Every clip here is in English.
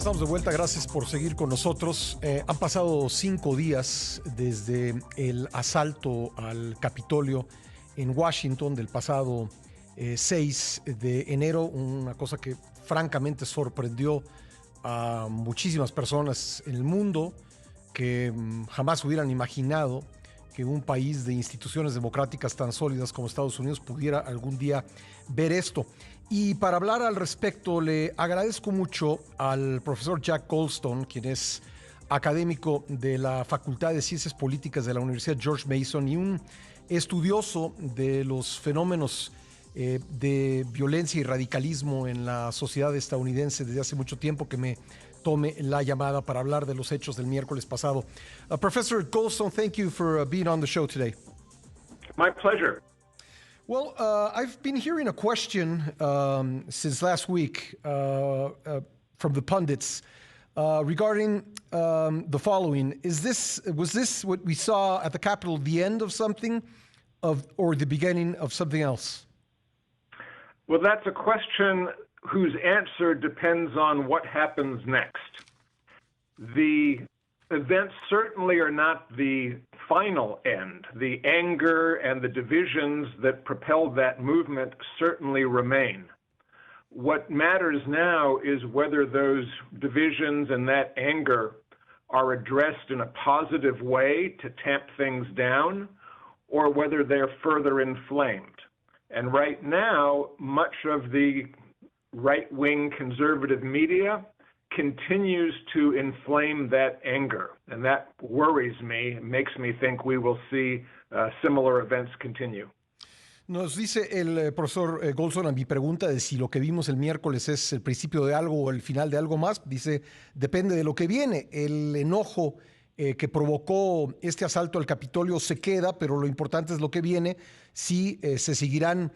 Estamos de vuelta, gracias por seguir con nosotros. Han pasado 5 días desde el asalto al Capitolio en Washington del pasado 6 de enero, una cosa que francamente sorprendió a muchísimas personas en el mundo que jamás hubieran imaginado que un país de instituciones democráticas tan sólidas como Estados Unidos pudiera algún día ver esto. Y para hablar al respecto, le agradezco mucho al profesor Jack Goldstone, quien es académico de la Facultad de Ciencias Políticas de la Universidad George Mason y un estudioso de los fenómenos de violencia y radicalismo en la sociedad estadounidense desde hace mucho tiempo, que me tome la llamada para hablar de los hechos del miércoles pasado. Professor Goldstone, thank you for being on the show today. My pleasure. Well, I've been hearing a question since last week from the pundits regarding the following. Was this what we saw at the Capitol, the end of something, or the beginning of something else? Well, that's a question whose answer depends on what happens next. The events certainly are not the final end. The anger and the divisions that propelled that movement certainly remain. What matters now is whether those divisions and that anger are addressed in a positive way to tamp things down, or whether they're further inflamed. And right now, much of the right-wing conservative media continues to inflame that anger, and that worries me, makes me think we will see similar events continue. Nos dice el profesor Goldstone a mi pregunta de si lo que vimos el miércoles es el principio de algo o el final de algo más. Dice, depende de lo que viene. El enojo que provocó este asalto al Capitolio se queda, pero lo importante es lo que viene, si se seguirán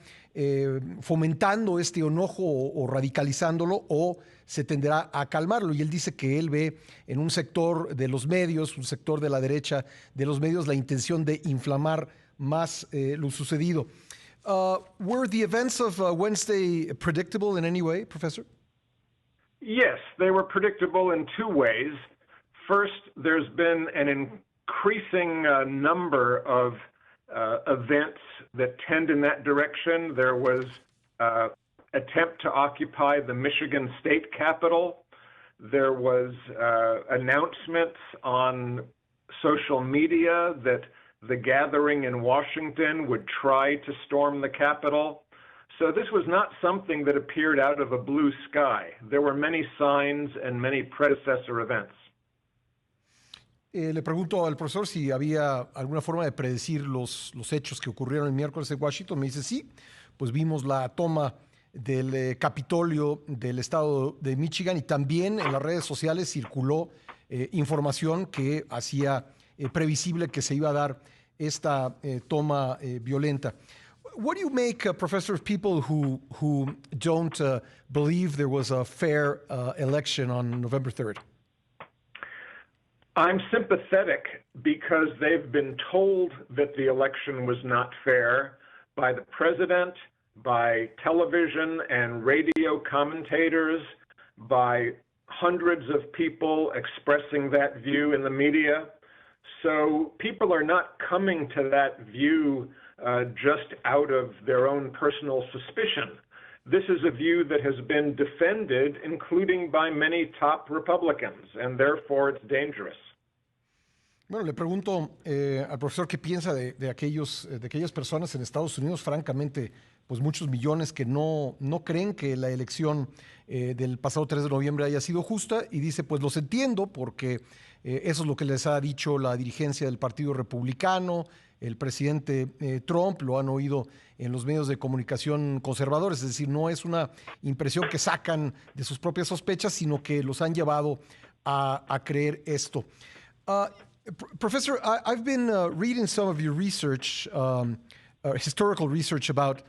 fomentando este enojo o radicalizándolo, o se tenderá a calmarlo. Y él dice que él ve en un sector de los medios, un sector de la derecha de los medios, la intención de inflamar más lo sucedido. Were the events of Wednesday predictable in any way, Professor? Yes, they were predictable in two ways. First, there's been an increasing number of events that tend in that direction. There was attempt to occupy the Michigan State Capitol. There was announcements on social media that the gathering in Washington would try to storm the Capitol. So this was not something that appeared out of a blue sky. There were many signs and many predecessor events. Le pregunto al profesor si había alguna forma de predecir los hechos que ocurrieron el miércoles en Washington. Me dice sí, pues vimos la toma del Capitolio del estado de Michigan, y también en las redes sociales circuló información que hacía previsible que se iba a dar esta toma violenta. What do you make, Professor, of people who don't believe there was a fair election on November 3rd? I'm sympathetic because they've been told that the election was not fair by the president, by television and radio commentators, by hundreds of people expressing that view in the media. So people are not coming to that view just out of their own personal suspicion. This is a view that has been defended, including by many top Republicans, and therefore it's dangerous. Bueno, le pregunto al profesor qué piensa de aquellas personas en Estados Unidos, francamente, pues muchos millones que no creen que la elección del pasado 3 de noviembre haya sido justa, y dice, pues los entiendo porque eso es lo que les ha dicho la dirigencia del Partido Republicano, el presidente Trump, lo han oído en los medios de comunicación conservadores, es decir, no es una impresión que sacan de sus propias sospechas, sino que los han llevado a creer esto. Professor, I've been reading some of your research, historical research about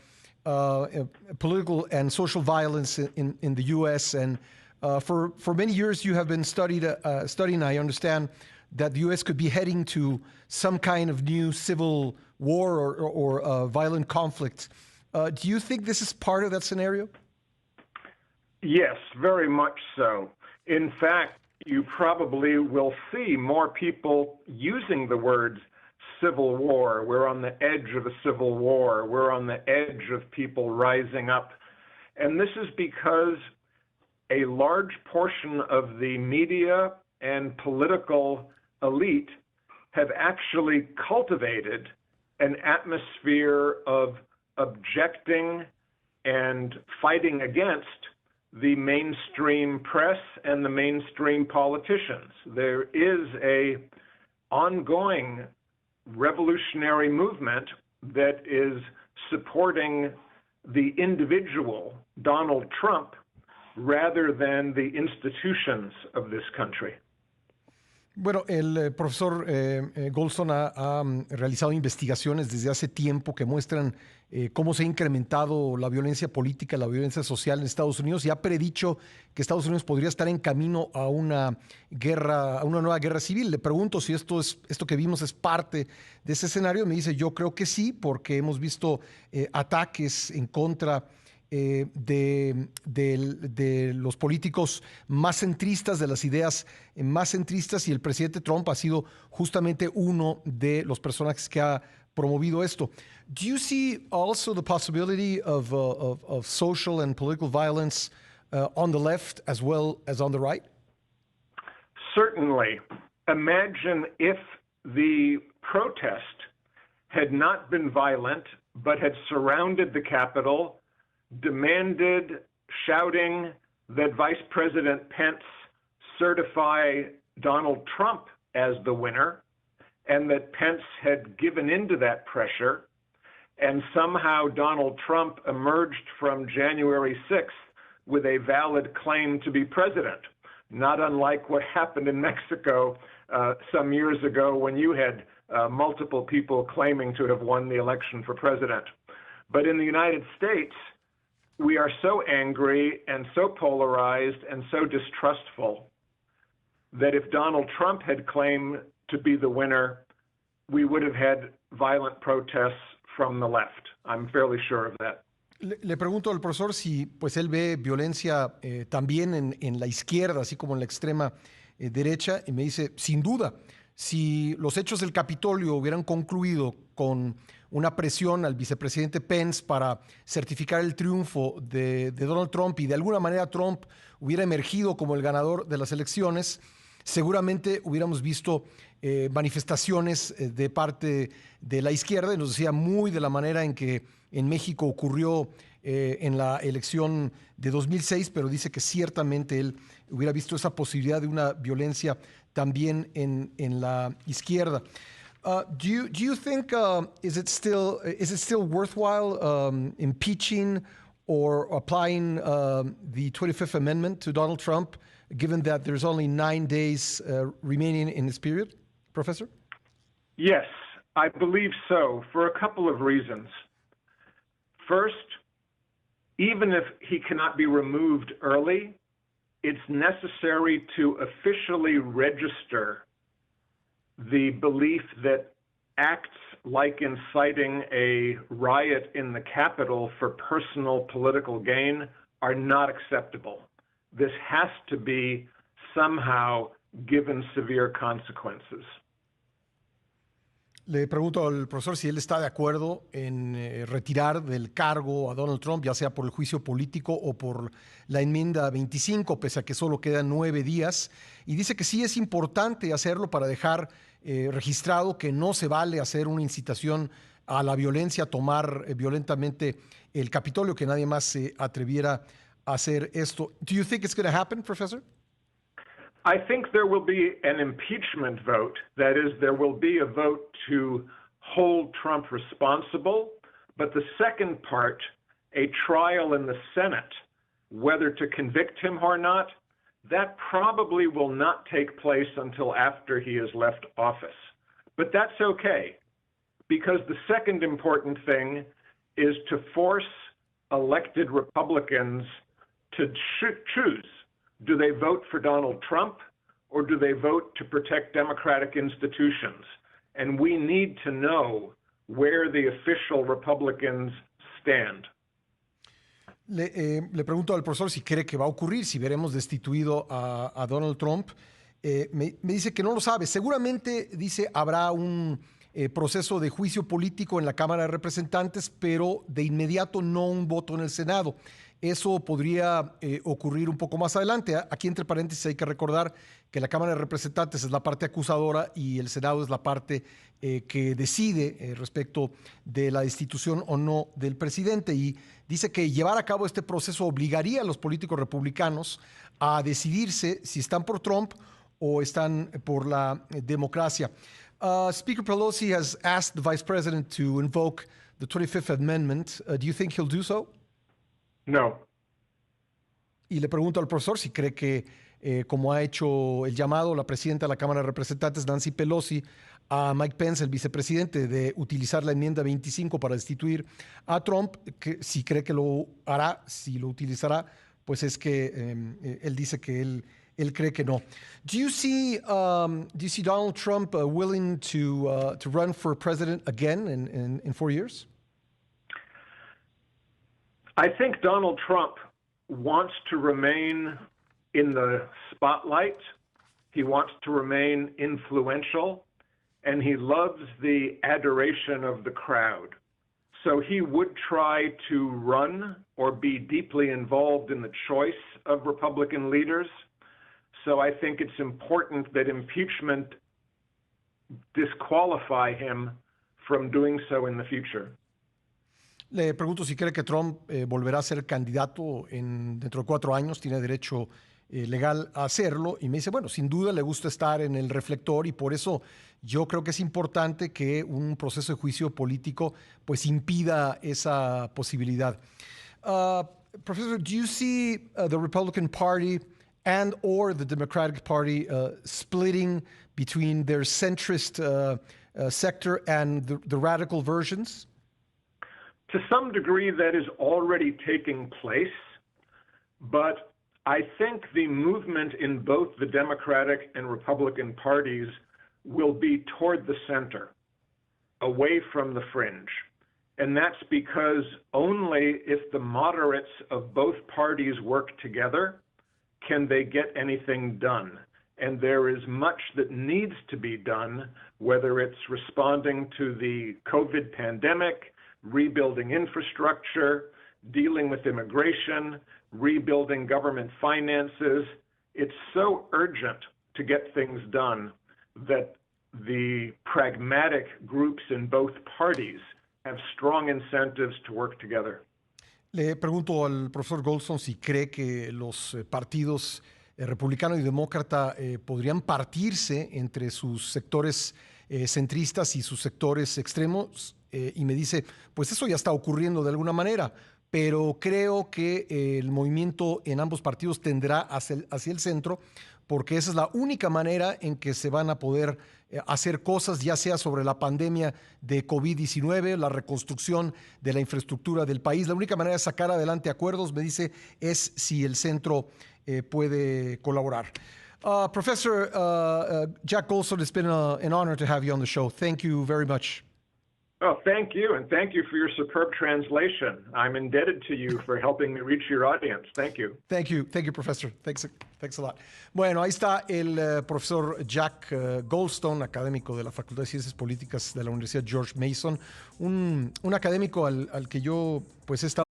political and social violence in the U.S., and for many years you have been studying, I understand, that the U.S. could be heading to some kind of new civil war or violent conflict. Do you think this is part of that scenario? Yes, very much so. In fact, you probably will see more people using the words civil war. We're on the edge of a civil war. We're on the edge of people rising up. And this is because a large portion of the media and political elite have actually cultivated an atmosphere of objecting and fighting against the mainstream press and the mainstream politicians. There is a ongoing revolutionary movement that is supporting the individual, Donald Trump, rather than the institutions of this country. Bueno, el profesor Goldstone ha realizado investigaciones desde hace tiempo que muestran cómo se ha incrementado la violencia política, la violencia social en Estados Unidos, y ha predicho que Estados Unidos podría estar en camino a una guerra, a una nueva guerra civil. Le pregunto si esto que vimos es parte de ese escenario. Me dice, yo creo que sí, porque hemos visto ataques en contra de los políticos más centristas, de las ideas más centristas, y el presidente Trump ha sido justamente uno de los personajes que ha promovido esto. Do you see also the possibility of social and political violence on the left as well as on the right? Certainly. Imagine if the protest had not been violent, but had surrounded the Capitol, demanded, shouting that Vice President Pence certify Donald Trump as the winner, and that Pence had given into that pressure, and somehow Donald Trump emerged from January 6th with a valid claim to be president, not unlike what happened in Mexico some years ago when you had multiple people claiming to have won the election for president. But in the United States, we are so angry and so polarized and so distrustful that if Donald Trump had claimed to be the winner, we would have had violent protests from the left. I'm fairly sure of that. Le pregunto al profesor si pues él ve violencia también en la izquierda, así como en la extrema derecha, y me dice, sin duda, si los hechos del Capitolio hubieran concluido con una presión al vicepresidente Pence para certificar el triunfo de Donald Trump y de alguna manera Trump hubiera emergido como el ganador de las elecciones, seguramente hubiéramos visto manifestaciones de parte de la izquierda, y nos decía muy de la manera en que en México ocurrió en la elección de 2006, pero dice que ciertamente él hubiera visto esa posibilidad de una violencia también en la izquierda. Do you think is it still worthwhile impeaching or applying the 25th Amendment to Donald Trump, given that there's only 9 days remaining in this period, Professor? Yes, I believe so, for a couple of reasons. First, even if he cannot be removed early, it's necessary to officially register the belief that acts like inciting a riot in the Capitol for personal political gain are not acceptable. This has to be somehow given severe consequences. Le pregunto al profesor si él está de acuerdo en retirar del cargo a Donald Trump, ya sea por el juicio político o por la enmienda 25, pese a que solo quedan 9 días. Y dice que sí es importante hacerlo para dejar registrado que no se vale hacer una incitación a la violencia, tomar violentamente el Capitolio, que nadie más se atreviera a hacer esto. Do you think it's going to happen, Professor? I think there will be an impeachment vote. That is, there will be a vote to hold Trump responsible. But the second part, a trial in the Senate, whether to convict him or not, that probably will not take place until after he has left office. But that's okay, because the second important thing is to force elected Republicans to choose. Do they vote for Donald Trump, or do they vote to protect democratic institutions? And we need to know where the official Republicans stand. Le pregunto al profesor si cree que va a ocurrir, si veremos destituido a Donald Trump. Me dice que no lo sabe. Seguramente, dice, habrá un proceso de juicio político en la Cámara de Representantes, pero de inmediato no un voto en el Senado. Eso podría ocurrir un poco más adelante. Aquí, entre paréntesis, hay que recordar que la Cámara de Representantes es la parte acusadora y el Senado es la parte que decide respecto de la destitución o no del presidente. Y dice que llevar a cabo este proceso obligaría a los políticos republicanos a decidirse si están por Trump o están por la democracia. Speaker Pelosi has asked the Vice President to invoke the 25th Amendment. Do you think he'll do so? No. Y le pregunto al profesor si cree que, como ha hecho el llamado la presidenta de la Cámara de Representantes, Nancy Pelosi, a Mike Pence, el vicepresidente, de utilizar la enmienda 25 para destituir a Trump, que si cree que lo hará, si lo utilizará, pues es que él dice que él cree que no. Do you see Donald Trump willing to run for president again in 4 years? I think Donald Trump wants to remain in the spotlight. He wants to remain influential, and he loves the adoration of the crowd. So he would try to run or be deeply involved in the choice of Republican leaders. So I think it's important that impeachment disqualify him from doing so in the future. Le pregunto si cree que Trump volverá a ser candidato dentro de 4 años, tiene derecho legal a hacerlo, y me dice, bueno, sin duda le gusta estar en el reflector y por eso yo creo que es importante que un proceso de juicio político pues impida esa posibilidad. Professor, do you see the Republican Party and or the Democratic Party splitting between their centrist sector and the radical versions? To some degree, that is already taking place, but I think the movement in both the Democratic and Republican parties will be toward the center, away from the fringe. And that's because only if the moderates of both parties work together can they get anything done. And there is much that needs to be done, whether it's responding to the COVID pandemic, rebuilding infrastructure, dealing with immigration, rebuilding government finances. It's so urgent to get things done that the pragmatic groups in both parties have strong incentives to work together. Le pregunto al profesor Goldstone si cree que los partidos republicano y demócrata podrían partirse entre sus sectores centristas y sus sectores extremos, y me dice, pues eso ya está ocurriendo de alguna manera, pero creo que el movimiento en ambos partidos tendrá hacia el centro, porque esa es la única manera en que se van a poder hacer cosas, ya sea sobre la pandemia de COVID-19, la reconstrucción de la infraestructura del país. La única manera de sacar adelante acuerdos, me dice, es si el centro puede colaborar. Professor Jack Goldstone, it's been an honor to have you on the show. Thank you very much. Oh, thank you, and thank you for your superb translation. I'm indebted to you for helping me reach your audience. Thank you. Thank you, professor. Thanks a lot. Bueno, ahí está el profesor Jack Goldstone, académico de la Facultad de Ciencias Políticas de la Universidad George Mason, un académico al que yo pues he estado